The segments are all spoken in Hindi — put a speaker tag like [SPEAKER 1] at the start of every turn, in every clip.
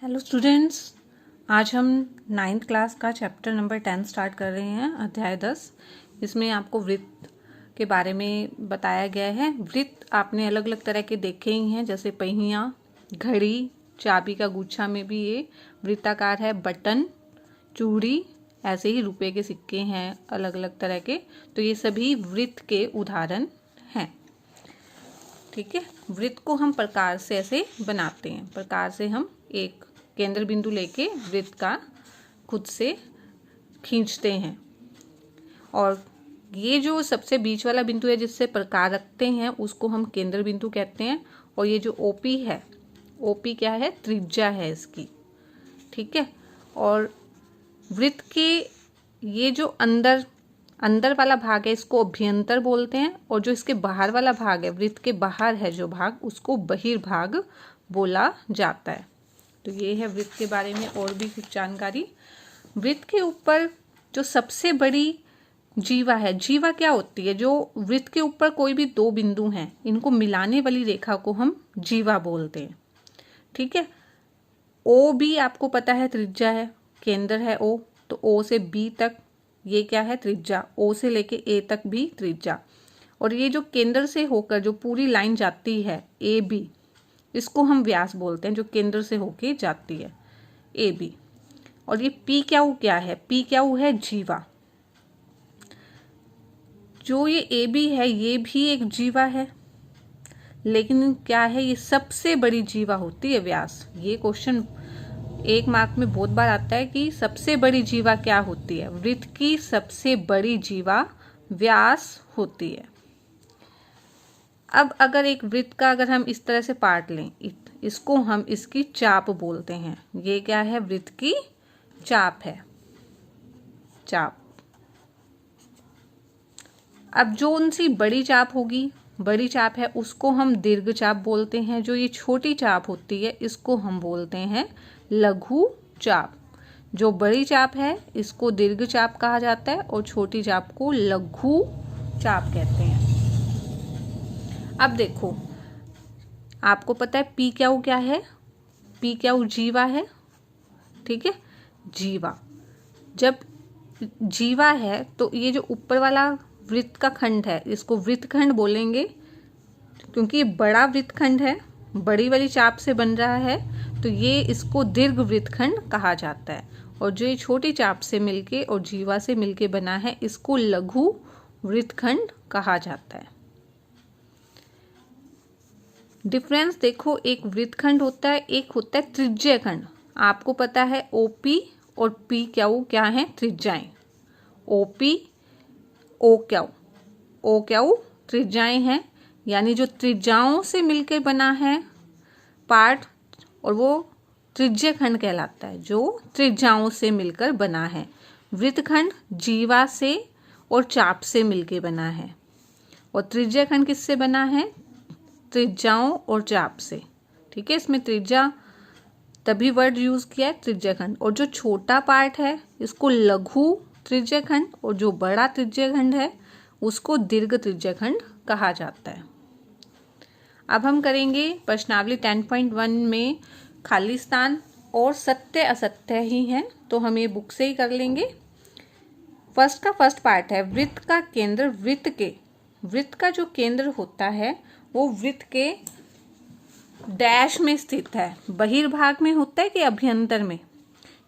[SPEAKER 1] हेलो स्टूडेंट्स, आज हम 9th क्लास का चैप्टर नंबर 10 स्टार्ट कर रहे हैं, अध्याय 10। इसमें आपको वृत्त के बारे में बताया गया है। वृत्त आपने अलग अलग तरह के देखे ही हैं, जैसे पहिया, घड़ी, चाबी का गुच्छा में भी ये वृत्ताकार है, बटन, चूड़ी, ऐसे ही रुपए के सिक्के हैं अलग अलग तरह के। तो ये सभी वृत्त के उदाहरण हैं। ठीक है, वृत्त को हम प्रकार से ऐसे बनाते हैं। प्रकार से हम एक केंद्र बिंदु लेके वृत्त का खुद से खींचते हैं, और ये जो सबसे बीच वाला बिंदु है जिससे प्रकार रखते हैं उसको हम केंद्र बिंदु कहते हैं। और ये जो ओपी है, ओपी क्या है? त्रिज्या है इसकी। ठीक है, और वृत्त के ये जो अंदर वाला भाग है इसको अभ्यंतर बोलते हैं, और जो इसके बाहर वाला भाग है, वृत्त के बाहर है जो भाग, उसको बहिर्भाग बोला जाता है। तो ये है वृत्त के बारे में और भी कुछ जानकारी। वृत्त के ऊपर जो सबसे बड़ी जीवा है, जीवा क्या होती है? जो वृत्त के ऊपर कोई भी दो बिंदु हैं, इनको मिलाने वाली रेखा को हम जीवा बोलते हैं। ठीक है, ओ भी आपको पता है त्रिज्या है, केंद्र है ओ, तो ओ से बी तक ये क्या है? त्रिज्या। ओ से लेके ए तक भी त्रिज्या। और ये जो केंद्र से होकर जो पूरी लाइन जाती है ए बी, इसको हम व्यास बोलते हैं, जो केंद्र से होके जाती है ए बी। और ये पी क्यू क्या है? पी क्यू है जीवा। जो ये ए बी है ये भी एक जीवा है, लेकिन क्या है? ये सबसे बड़ी जीवा होती है व्यास। ये क्वेश्चन 1 मार्क में बहुत बार आता है कि सबसे बड़ी जीवा क्या होती है? वृत्त की सबसे बड़ी जीवा व्यास होती है। अब अगर एक वृत्त का अगर हम इस तरह से पार्ट लें, इसको हम इसकी चाप बोलते हैं। ये क्या है? वृत्त की चाप है, चाप। अब जो उनसी बड़ी चाप होगी, बड़ी चाप है, उसको हम दीर्घ चाप बोलते हैं। जो ये छोटी चाप होती है इसको हम बोलते हैं लघु चाप। जो बड़ी चाप है इसको दीर्घ चाप कहा जाता है, और छोटी चाप को लघु चाप कहते हैं। अब देखो, आपको पता है पी क्यू क्या है? पी क्यू जीवा है। ठीक है, जीवा। जब जीवा है तो ये जो ऊपर वाला वृत्त का खंड है इसको वृत्तखंड बोलेंगे, क्योंकि ये बड़ा वृत्तखंड है, बड़ी वाली चाप से बन रहा है, तो ये इसको दीर्घ वृत्तखंड कहा जाता है। और जो ये छोटी चाप से मिलके और जीवा से मिलके बना है इसको लघु वृत्तखंड कहा जाता है। डिफरेंस देखो, एक वृत्तखंड होता है, एक होता है त्रिज्य खंड। आपको पता है ओपी और पी क्यू क्या है? त्रिज्याएं। O P, O Q, O Q त्रिज्याएं हैं, यानी जो त्रिज्याओं से मिलकर बना है पार्ट, और वो त्रिज्य खंड कहलाता है, जो त्रिज्याओं से मिलकर बना है। वृत्तखंड जीवा से और चाप से मिलकर बना है, और त्रिज्य खंड किससे बना है? त्रिज्याओं और चाप से। ठीक है, इसमें त्रिज्या तभी वर्ड यूज किया है, त्रिज्य खंड। और जो छोटा पार्ट है इसको लघु त्रिज्य खंड, और जो बड़ा त्रिज्य खंड है उसको दीर्घ त्रिज्य खंड कहा जाता है। अब हम करेंगे प्रश्नावली 10.1 में खाली स्थान और सत्य असत्य ही हैं, तो हम ये बुक से ही कर लेंगे। फर्स्ट का फर्स्ट पार्ट है वृत्त का केंद्र। वृत्त का जो केंद्र होता है वो वृत्त के डैश में स्थित है। बहिर्भाग में होता है कि अभ्यंतर में?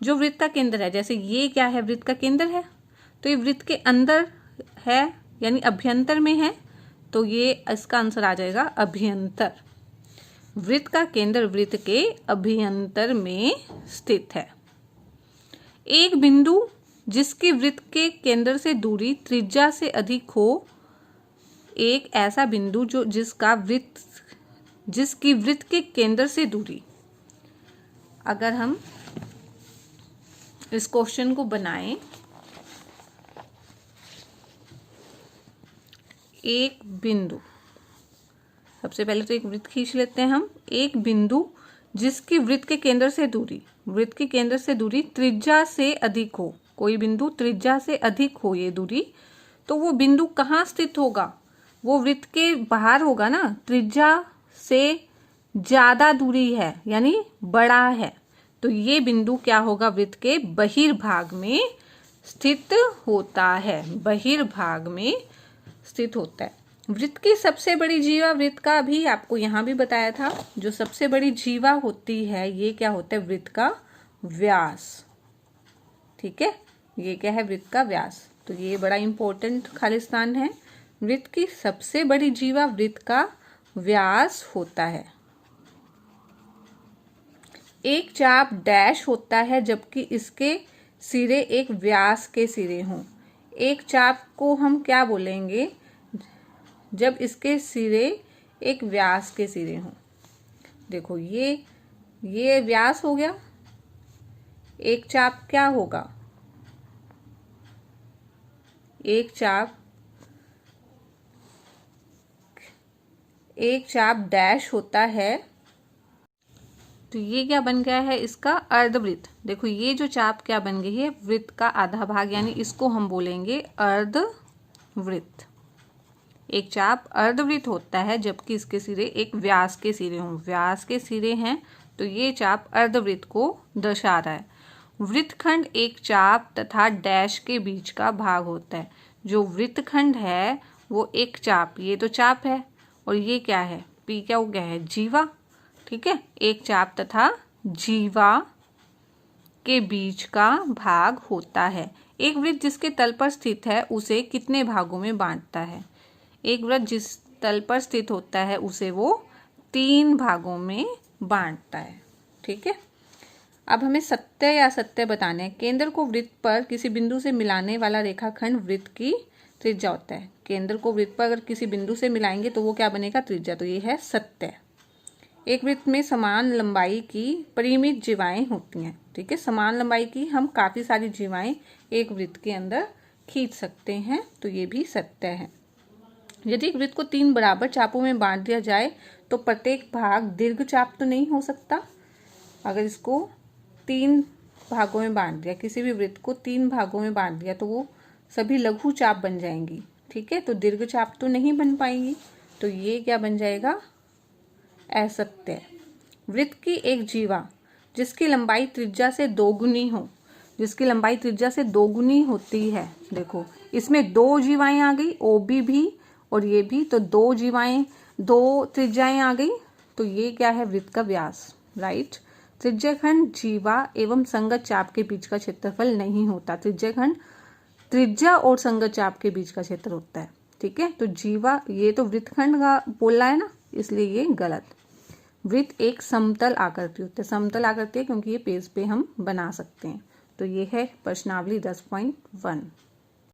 [SPEAKER 1] जो वृत्त का केंद्र है, जैसे ये क्या है? वृत्त का केंद्र है, तो ये वृत्त के अंदर है, यानी अभ्यंतर में है, तो ये इसका आंसर आ जाएगा अभ्यंतर। वृत्त का केंद्र वृत्त के अभ्यंतर में स्थित है। एक बिंदु जिसकी वृत्त के केंद्र से दूरी त्रिज्या से अधिक हो, एक ऐसा बिंदु जो जिसकी वृत्त के केंद्र से दूरी, अगर हम इस क्वेश्चन को बनाएं, एक बिंदु, सबसे पहले तो एक वृत्त खींच लेते हैं हम। एक बिंदु जिसकी वृत्त के केंद्र से दूरी, वृत्त के केंद्र से दूरी त्रिज्या से अधिक हो, कोई बिंदु त्रिज्या से अधिक हो ये दूरी, तो वो बिंदु कहाँ स्थित होगा? वो वृत्त के बाहर होगा ना। त्रिज्या से ज्यादा दूरी है यानी बड़ा है, तो ये बिंदु क्या होगा, वृत्त के बहिर्भाग में स्थित होता है, बहिर्भाग में स्थित होता है। वृत्त की सबसे बड़ी जीवा, वृत्त का भी आपको यहाँ भी बताया था, जो सबसे बड़ी जीवा होती है ये क्या होता है, वृत्त का व्यास। ठीक है, ये क्या है, वृत्त का व्यास। तो ये बड़ा इंपॉर्टेंट खालिस्तान है। वृत्त की सबसे बड़ी जीवा वृत्त का व्यास होता है। एक चाप डैश होता है जबकि इसके सिरे एक व्यास के सिरे हों। एक चाप को हम क्या बोलेंगे, जब इसके सिरे एक व्यास के सिरे हों। देखो ये व्यास हो गया, एक चाप क्या होगा, एक चाप डैश होता है, तो ये क्या बन गया है, इसका अर्धवृत्त। देखो ये जो चाप क्या बन गई है, वृत्त का आधा भाग, यानी इसको हम बोलेंगे अर्धवृत्त। एक चाप अर्धवृत्त होता है जबकि इसके सिरे एक व्यास के सिरे हों। व्यास के सिरे हैं तो ये चाप अर्धवृत्त को दर्शा रहा है। वृत्तखंड एक चाप तथा डैश के बीच का भाग होता है। जो वृत्तखंड है वो एक चाप, ये तो चाप है, और ये क्या है, पी क्या हो गया है, जीवा। ठीक है, एक चाप तथा जीवा के बीच का भाग होता है। एक वृत्त जिसके तल पर स्थित है उसे कितने भागों में बांटता है। एक वृत्त जिस तल पर स्थित होता है उसे वो 3 भागों में बांटता है। ठीक है, अब हमें सत्य या असत्य बताना है। केंद्र को वृत्त पर किसी बिंदु से मिलाने वाला रेखाखंड वृत्त की त्रिज्या होता है। केंद्र को वृत्त पर अगर किसी बिंदु से मिलाएंगे तो वो क्या बनेगा, त्रिज्या। तो ये है सत्य। एक वृत्त में समान लंबाई की परिमित जीवाएं होती हैं। ठीक है, समान लंबाई की हम काफ़ी सारी जीवाएं एक वृत्त के अंदर खींच सकते हैं, तो ये भी सत्य है। यदि एक वृत्त को 3 बराबर चापों में बांट दिया जाए तो प्रत्येक भाग दीर्घ चाप तो नहीं हो सकता। अगर इसको 3 भागों में बांट दिया, किसी भी वृत्त को 3 भागों में बांट दिया तो वो सभी लघु चाप बन जाएंगी। ठीक है, तो दीर्घ चाप तो नहीं बन पाएंगी, तो ये क्या बन जाएगा, असत्य। वृत्त की एक जीवा जिसकी लंबाई त्रिज्या से 2 गुनी हो, जिसकी लंबाई त्रिज्या से 2 गुनी होती है। देखो इसमें 2 जीवाएं आ गई, OB भी और ये भी, तो 2 जीवाएं, 2 त्रिज्याएं आ गई, तो ये क्या है, वृत्त का व्यास। राइट, त्रिज्याखंड जीवा एवं संगत चाप के बीच का क्षेत्रफल नहीं होता। त्रिज्याखंड त्रिज्या और संगत चाप के बीच का क्षेत्र होता है। ठीक है, तो जीवा, ये तो वृत्तखंड का बोला है ना, इसलिए ये गलत। वृत्त एक समतल आकृति होती है। समतल आकृति है क्योंकि ये पेज पे हम बना सकते हैं। तो ये है प्रश्नावली 10.1।